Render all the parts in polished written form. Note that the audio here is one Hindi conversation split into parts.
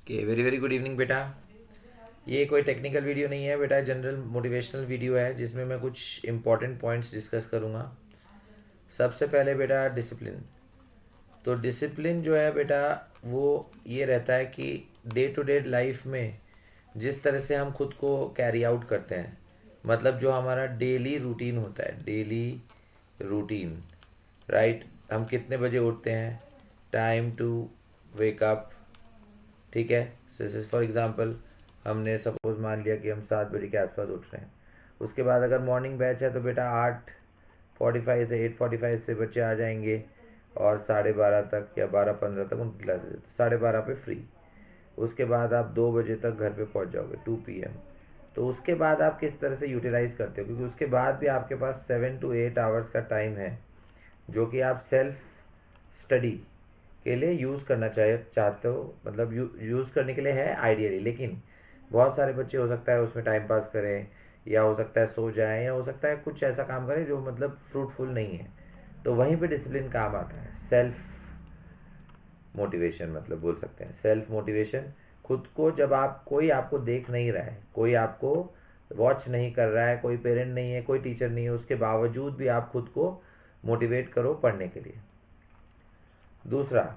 Okay, very very good evening बेटा। ये कोई टेक्निकल वीडियो नहीं है बेटा, जनरल मोटिवेशनल वीडियो है जिसमें मैं कुछ इंपॉर्टेंट पॉइंट्स डिस्कस करूँगा। सबसे पहले बेटा डिसिप्लिन। तो डिसिप्लिन जो है बेटा वो ये रहता है कि डे टू डे लाइफ में जिस तरह से हम खुद को कैरी आउट करते हैं, मतलब जो हमारा डेली रूटीन होता है, डेली रूटीन, राइट। हम कितने बजे उठते हैं, टाइम टू वेक अप, ठीक है। फॉर एग्ज़ाम्पल हमने सपोज़ मान लिया कि हम 7 बजे के आसपास उठ रहे हैं। उसके बाद अगर मॉर्निंग बैच है तो बेटा 8:45 से 8:45 से बच्चे आ जाएंगे और 12:30 तक या 12:15 तक उनकी क्लासेस, 12:30 पे फ्री। उसके बाद आप 2 बजे तक घर पे पहुंच जाओगे, 2 PM। तो उसके बाद आप किस तरह से यूटिलाइज़ करते हो, क्योंकि उसके बाद भी आपके पास 7 to 8 आवर्स का टाइम है जो कि आप सेल्फ स्टडी के लिए यूज़ करना चाहते हो, मतलब यूज़ करने के लिए है आइडियली। लेकिन बहुत सारे बच्चे हो सकता है उसमें टाइम पास करें, या हो सकता है सो जाएं, या हो सकता है कुछ ऐसा काम करें जो मतलब फ्रूटफुल नहीं है। तो वहीं पे डिसिप्लिन काम आता है। सेल्फ मोटिवेशन, मतलब बोल सकते हैं सेल्फ मोटिवेशन। खुद को जब आप, कोई आपको देख नहीं रहा है, कोई आपको वॉच नहीं कर रहा है, कोई पेरेंट नहीं है, कोई टीचर नहीं है, उसके बावजूद भी आप खुद को मोटिवेट करो पढ़ने के लिए। दूसरा,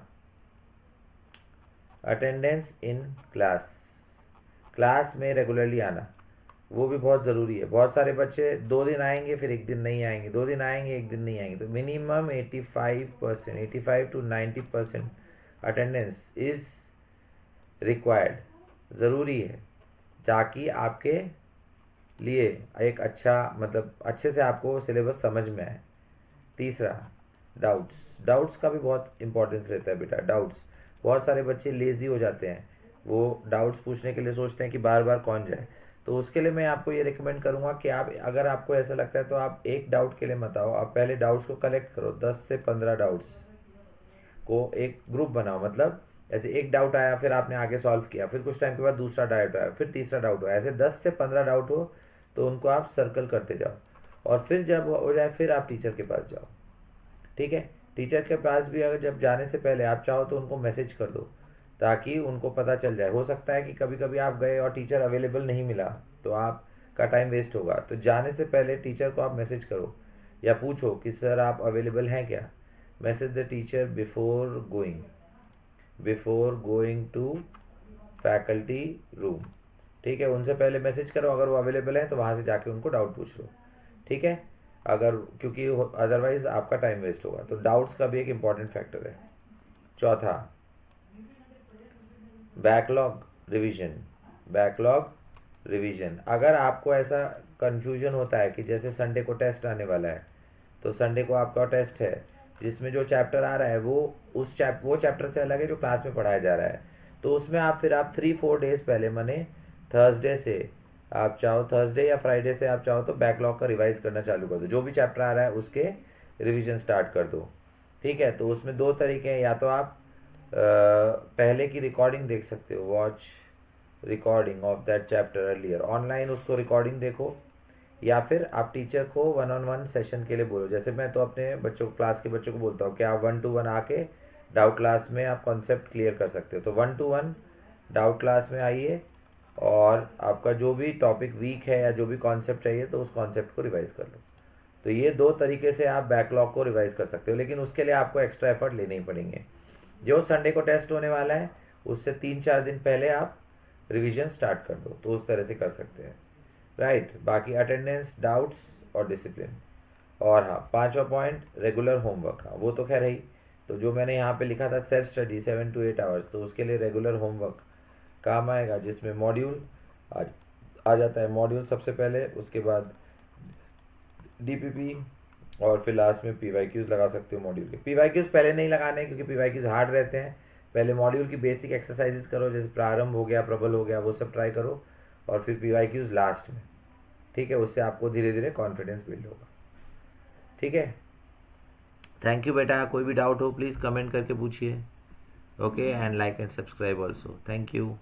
अटेंडेंस इन क्लास। क्लास में रेगुलरली आना वो भी बहुत ज़रूरी है। बहुत सारे बच्चे 2 दिन आएंगे फिर एक दिन नहीं आएंगे, 2 दिन आएंगे एक दिन नहीं आएंगे। तो minimum 85%, 85 to 90% attendance is required, ज़रूरी है, ताकि आपके लिए एक अच्छा, मतलब अच्छे से आपको सिलेबस समझ में आए। तीसरा, डाउट्स। डाउट्स का भी बहुत इंपॉर्टेंस रहता है बेटा। डाउट्स, बहुत सारे बच्चे लेज़ी हो जाते हैं, वो डाउट्स पूछने के लिए सोचते हैं कि बार बार कौन जाए। तो उसके लिए मैं आपको ये रिकमेंड करूँगा कि आप, अगर आपको ऐसा लगता है तो आप एक डाउट के लिए मत आओ, आप पहले डाउट्स को कलेक्ट करो। 10 से 15 डाउट्स को एक ग्रुप बनाओ, मतलब ऐसे एक डाउट आया, फिर आपने आगे सॉल्व किया, फिर कुछ टाइम के बाद दूसरा डाउट आया, फिर तीसरा डाउट हुआ, ऐसे 10 से 15 डाउट हो तो उनको आप सर्कल करते जाओ। और फिर जब हो जाए फिर आप टीचर के पास जाओ, ठीक है। टीचर के पास भी अगर जब जाने से पहले आप चाहो तो उनको मैसेज कर दो, ताकि उनको पता चल जाए। हो सकता है कि कभी कभी आप गए और टीचर अवेलेबल नहीं मिला तो आप का टाइम वेस्ट होगा। तो जाने से पहले टीचर को आप मैसेज करो या पूछो कि सर आप अवेलेबल हैं क्या। Message the teacher before going to faculty room, ठीक है। उनसे पहले मैसेज करो, अगर वो अवेलेबल है तो वहाँ से जाके उनको डाउट पूछ लो, ठीक है। अगर, क्योंकि अदरवाइज आपका टाइम वेस्ट होगा। तो डाउट्स का भी एक इम्पॉर्टेंट फैक्टर है। चौथा, बैकलॉग रिवीजन। बैकलॉग रिवीजन, अगर आपको ऐसा कन्फ्यूजन होता है कि जैसे संडे को टेस्ट आने वाला है, तो संडे को आपका टेस्ट है जिसमें जो चैप्टर आ रहा है वो चैप्टर से अलग है जो क्लास में पढ़ाया जा रहा है। तो उसमें आप 3-4 डेज पहले, माने थर्सडे से, आप चाहो थर्सडे या फ्राइडे से आप चाहो तो बैकलॉग का रिवाइज करना चालू कर दो। जो भी चैप्टर आ रहा है उसके रिवीजन स्टार्ट कर दो, ठीक है। तो उसमें 2 तरीके हैं, या तो आप पहले की रिकॉर्डिंग देख सकते हो, watch recording of that chapter earlier, online उसको रिकॉर्डिंग देखो, या फिर आप टीचर को 1-on-1 सेशन के लिए बोलो। जैसे मैं तो अपने बच्चों, क्लास के बच्चों को बोलता हूँ कि आप 1-to-1 आके डाउट क्लास में आप कॉन्सेप्ट क्लियर कर सकते हो। तो 1-to-1 डाउट क्लास में आइए, और आपका जो भी टॉपिक वीक है या जो भी कॉन्सेप्ट चाहिए तो उस कॉन्सेप्ट को रिवाइज कर लो। तो ये 2 तरीके से आप बैकलॉग को रिवाइज कर सकते हो, लेकिन उसके लिए आपको एक्स्ट्रा एफर्ट लेने ही पड़ेंगे। जो संडे को टेस्ट होने वाला है उससे 3-4 दिन पहले आप रिवीजन स्टार्ट कर दो, तो उस तरह से कर सकते हैं, राइट। बाकी अटेंडेंस, डाउट्स और डिसिप्लिन। और हाँ, पांचवा पॉइंट, रेगुलर होमवर्क। हाँ, वो तो खैर है ही। तो जो मैंने यहाँ पे लिखा था सेल्फ स्टडी 7 to 8 आवर्स, तो उसके लिए रेगुलर होमवर्क काम आएगा, जिसमें मॉड्यूल आ, आ जाता है। मॉड्यूल सबसे पहले, उसके बाद डीपीपी, और फिर लास्ट में पीवाईक्यूज लगा सकते हो मॉड्यूल के। पीवाईक्यूज पहले नहीं लगाने क्योंकि पीवाईक्यूज हार्ड रहते हैं। पहले मॉड्यूल की बेसिक एक्सरसाइजेस करो, जैसे प्रारंभ हो गया, प्रबल हो गया, वो सब ट्राई करो, और फिर पीवाईक्यूज लास्ट में, ठीक है। उससे आपको धीरे धीरे कॉन्फिडेंस बिल्ड होगा, ठीक है। थैंक यू बेटा। कोई भी डाउट हो प्लीज़ कमेंट करके पूछिए, okay. And like and subscribe also. Thank you.